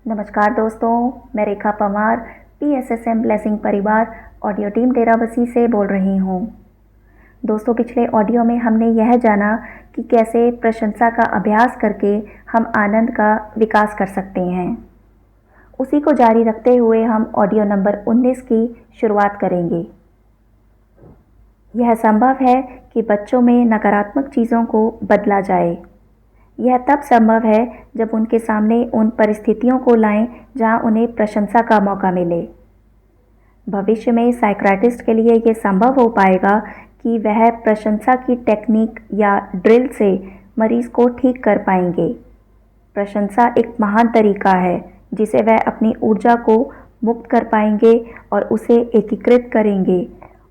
नमस्कार दोस्तों, मैं रेखा पवार PSSM ब्लेसिंग परिवार ऑडियो टीम डेराबस्सी से बोल रही हूँ। दोस्तों, पिछले ऑडियो में हमने यह जाना कि कैसे प्रशंसा का अभ्यास करके हम आनंद का विकास कर सकते हैं। उसी को जारी रखते हुए हम ऑडियो नंबर 19 की शुरुआत करेंगे। यह संभव है कि बच्चों में नकारात्मक चीज़ों को बदला जाए। यह तब संभव है जब उनके सामने उन परिस्थितियों को लाएं जहां उन्हें प्रशंसा का मौका मिले। भविष्य में साइकियाट्रिस्ट के लिए यह संभव हो पाएगा कि वह प्रशंसा की टेक्निक या ड्रिल से मरीज को ठीक कर पाएंगे। प्रशंसा एक महान तरीका है जिसे वह अपनी ऊर्जा को मुक्त कर पाएंगे और उसे एकीकृत करेंगे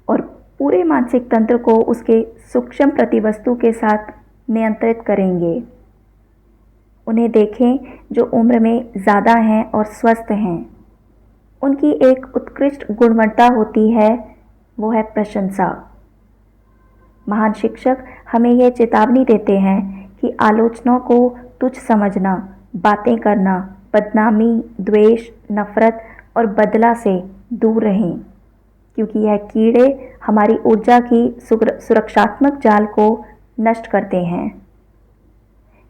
और पूरे मानसिक तंत्र को उसके सूक्ष्म प्रतिवस्तु के साथ नियंत्रित करेंगे। उन्हें देखें जो उम्र में ज़्यादा हैं और स्वस्थ हैं। उनकी एक उत्कृष्ट गुणवत्ता होती है, वो है प्रशंसा। महान शिक्षक हमें यह चेतावनी देते हैं कि आलोचनाओं को तुच्छ समझना, बातें करना, बदनामी, द्वेष, नफरत और बदला से दूर रहें, क्योंकि यह कीड़े हमारी ऊर्जा की सुरक्षात्मक जाल को नष्ट करते हैं।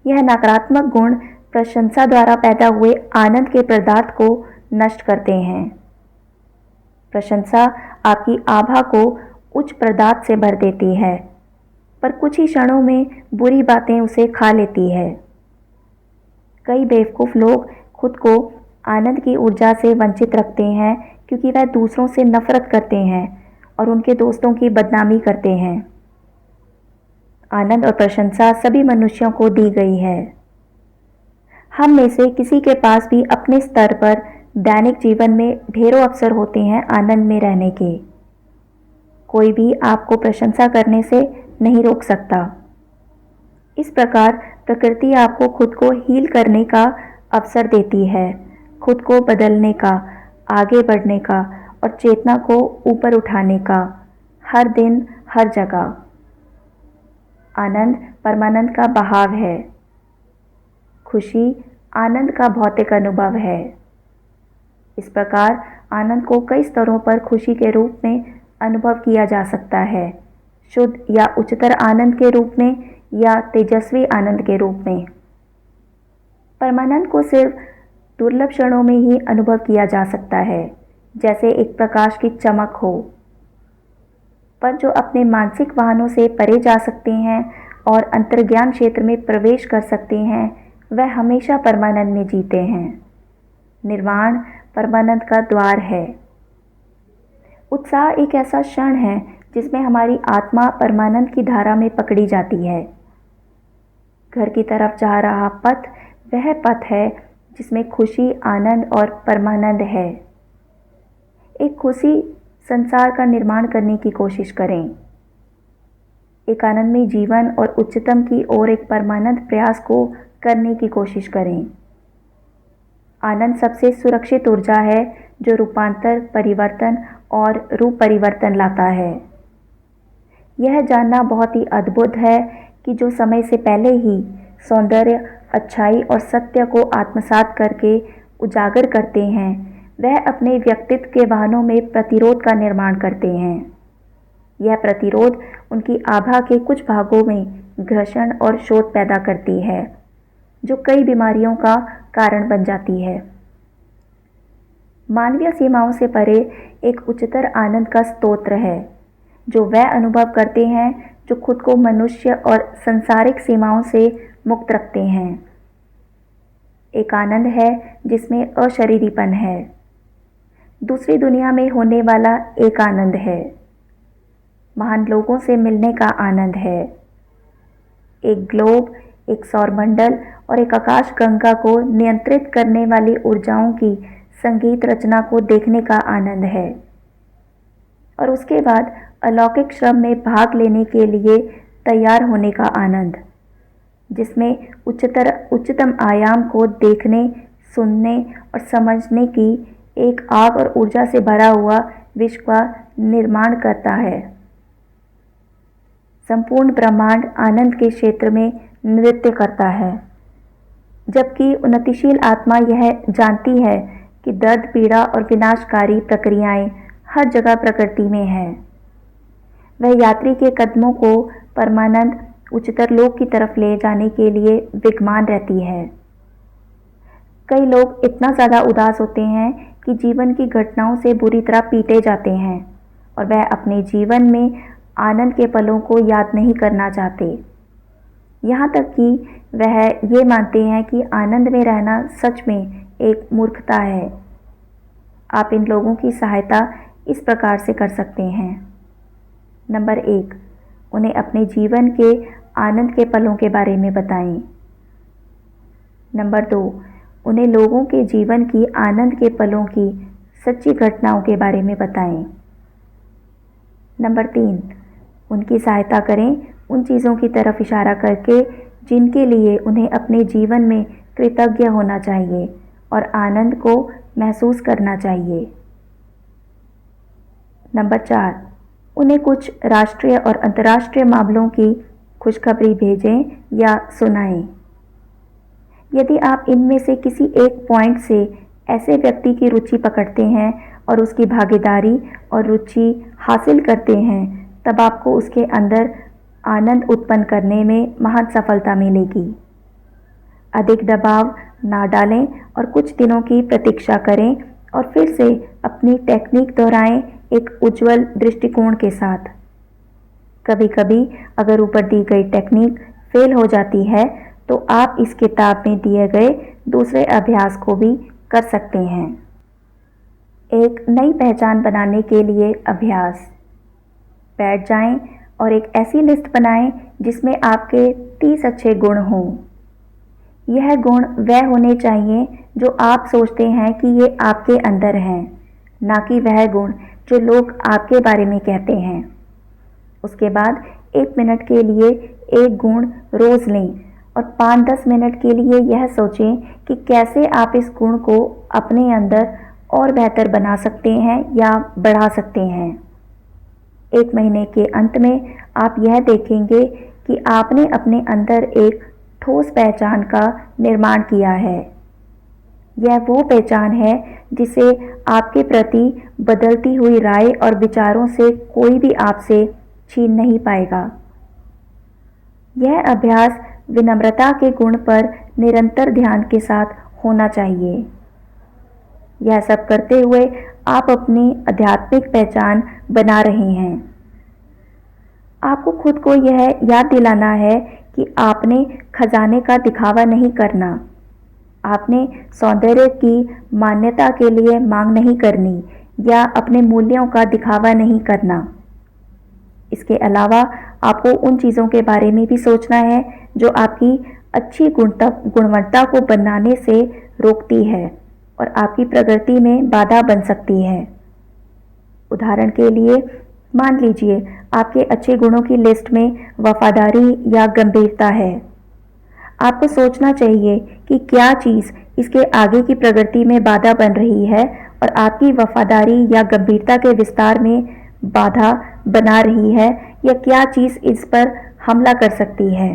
यह नकारात्मक गुण प्रशंसा द्वारा पैदा हुए आनंद के पदार्थ को नष्ट करते हैं। प्रशंसा आपकी आभा को उच्च पदार्थ से भर देती है, पर कुछ ही क्षणों में बुरी बातें उसे खा लेती है। कई बेवकूफ़ लोग खुद को आनंद की ऊर्जा से वंचित रखते हैं क्योंकि वह दूसरों से नफरत करते हैं और उनके दोस्तों की बदनामी करते हैं। आनंद और प्रशंसा सभी मनुष्यों को दी गई है। हम में से किसी के पास भी अपने स्तर पर दैनिक जीवन में ढेरों अवसर होते हैं आनंद में रहने के। कोई भी आपको प्रशंसा करने से नहीं रोक सकता। इस प्रकार प्रकृति आपको खुद को हील करने का अवसर देती है, खुद को बदलने का, आगे बढ़ने का और चेतना को ऊपर उठाने का, हर दिन हर जगह। आनंद परमानंद का बहाव है। खुशी आनंद का भौतिक अनुभव है। इस प्रकार आनंद को कई स्तरों पर खुशी के रूप में अनुभव किया जा सकता है, शुद्ध या उच्चतर आनंद के रूप में या तेजस्वी आनंद के रूप में। परमानंद को सिर्फ दुर्लभ क्षणों में ही अनुभव किया जा सकता है, जैसे एक प्रकाश की चमक हो। पर जो अपने मानसिक वाहनों से परे जा सकते हैं और अंतर्ज्ञान क्षेत्र में प्रवेश कर सकते हैं, वह हमेशा परमानंद में जीते हैं। निर्वाण परमानंद का द्वार है। उत्साह एक ऐसा क्षण है जिसमें हमारी आत्मा परमानंद की धारा में पकड़ी जाती है। घर की तरफ जा रहा पथ वह पथ है जिसमें खुशी, आनंद और परमानंद है। एक खुशी संसार का निर्माण करने की कोशिश करें। एक आनंदमय जीवन और उच्चतम की ओर एक परमानंद प्रयास को करने की कोशिश करें। आनंद सबसे सुरक्षित ऊर्जा है जो रूपांतर, परिवर्तन और रूप परिवर्तन लाता है। यह जानना बहुत ही अद्भुत है कि जो समय से पहले ही सौंदर्य, अच्छाई और सत्य को आत्मसात करके उजागर करते हैं, वह अपने व्यक्तित्व के वाहनों में प्रतिरोध का निर्माण करते हैं। यह प्रतिरोध उनकी आभा के कुछ भागों में घर्षण और शोथ पैदा करती है, जो कई बीमारियों का कारण बन जाती है। मानवीय सीमाओं से परे एक उच्चतर आनंद का स्तोत्र है, जो वह अनुभव करते हैं जो खुद को मनुष्य और सांसारिक सीमाओं से मुक्त रखते हैं। एक आनंद है जिसमें अशरीरीपन है। दूसरी दुनिया में होने वाला एक आनंद है। महान लोगों से मिलने का आनंद है। एक ग्लोब, एक सौरमंडल और एक आकाश गंगा को नियंत्रित करने वाली ऊर्जाओं की संगीत रचना को देखने का आनंद है। और उसके बाद अलौकिक श्रम में भाग लेने के लिए तैयार होने का आनंद, जिसमें उच्चतम आयाम को देखने, सुनने और समझने की एक आग और ऊर्जा से भरा हुआ विश्व का निर्माण करता है। संपूर्ण ब्रह्मांड आनंद के क्षेत्र में नृत्य करता है। जबकि उन्नतिशील आत्मा यह जानती है कि दर्द, पीड़ा और विनाशकारी प्रक्रियाएं हर जगह प्रकृति में है। वह यात्री के कदमों को परमानंद उच्चतर लोक की तरफ ले जाने के लिए विद्यमान रहती है। कई लोग इतना ज़्यादा उदास होते हैं कि जीवन की घटनाओं से बुरी तरह पीटे जाते हैं और वह अपने जीवन में आनंद के पलों को याद नहीं करना चाहते। यहाँ तक कि वह ये मानते हैं कि आनंद में रहना सच में एक मूर्खता है। आप इन लोगों की सहायता इस प्रकार से कर सकते हैं। नंबर 1, उन्हें अपने जीवन के आनंद के पलों के बारे में बताएं। नंबर 2, उन्हें लोगों के जीवन की आनंद के पलों की सच्ची घटनाओं के बारे में बताएं। नंबर 3, उनकी सहायता करें उन चीज़ों की तरफ इशारा करके जिनके लिए उन्हें अपने जीवन में कृतज्ञ होना चाहिए और आनंद को महसूस करना चाहिए। नंबर 4, उन्हें कुछ राष्ट्रीय और अंतर्राष्ट्रीय मामलों की खुशखबरी भेजें या सुनाएं। यदि आप इनमें से किसी एक पॉइंट से ऐसे व्यक्ति की रुचि पकड़ते हैं और उसकी भागीदारी और रुचि हासिल करते हैं, तब आपको उसके अंदर आनंद उत्पन्न करने में महान सफलता मिलेगी। अधिक दबाव ना डालें और कुछ दिनों की प्रतीक्षा करें और फिर से अपनी टेक्निक दोहराएं एक उज्जवल दृष्टिकोण के साथ। कभी कभी अगर ऊपर दी गई टेक्निक फेल हो जाती है तो आप इस किताब में दिए गए दूसरे अभ्यास को भी कर सकते हैं। एक नई पहचान बनाने के लिए अभ्यास। बैठ जाएं और एक ऐसी लिस्ट बनाएं जिसमें आपके 30 अच्छे गुण हों। यह गुण वह होने चाहिए जो आप सोचते हैं कि ये आपके अंदर हैं, ना कि वह गुण जो लोग आपके बारे में कहते हैं। उसके बाद 1 मिनट के लिए एक गुण रोज़ लें और 5-10 मिनट के लिए यह सोचें कि कैसे आप इस गुण को अपने अंदर और बेहतर बना सकते हैं या बढ़ा सकते हैं। 1 महीने के अंत में आप यह देखेंगे कि आपने अपने अंदर एक ठोस पहचान का निर्माण किया है। यह वो पहचान है जिसे आपके प्रति बदलती हुई राय और विचारों से कोई भी आपसे छीन नहीं पाएगा। यह अभ्यास विनम्रता के गुण पर निरंतर ध्यान के साथ होना चाहिए। यह सब करते हुए आप अपनी आध्यात्मिक पहचान बना रहे हैं। आपको खुद को यह याद दिलाना है कि आपने खजाने का दिखावा नहीं करना। आपने सौंदर्य की मान्यता के लिए मांग नहीं करनी या अपने मूल्यों का दिखावा नहीं करना। इसके अलावा आपको उन चीज़ों के बारे में भी सोचना है जो आपकी अच्छी गुणवत्ता को बनाने से रोकती है और आपकी प्रगति में बाधा बन सकती है। उदाहरण के लिए, मान लीजिए आपके अच्छे गुणों की लिस्ट में वफादारी या गंभीरता है। आपको सोचना चाहिए कि क्या चीज़ इसके आगे की प्रगति में बाधा बन रही है और आपकी वफादारी या गंभीरता के विस्तार में बाधा बना रही है, या क्या चीज़ इस पर हमला कर सकती है।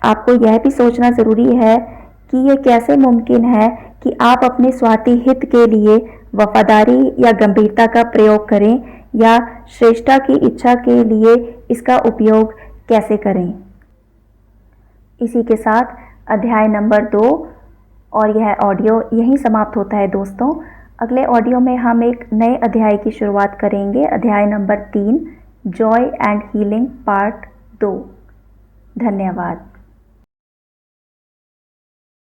आपको यह भी सोचना ज़रूरी है कि यह कैसे मुमकिन है कि आप अपने स्वार्थी हित के लिए वफादारी या गंभीरता का प्रयोग करें, या श्रेष्ठता की इच्छा के लिए इसका उपयोग कैसे करें। इसी के साथ अध्याय नंबर 2 और यह ऑडियो यहीं समाप्त होता है दोस्तों। अगले ऑडियो में हम एक नए अध्याय की शुरुआत करेंगे, अध्याय number 3, Joy and healing part 2। धन्यवाद।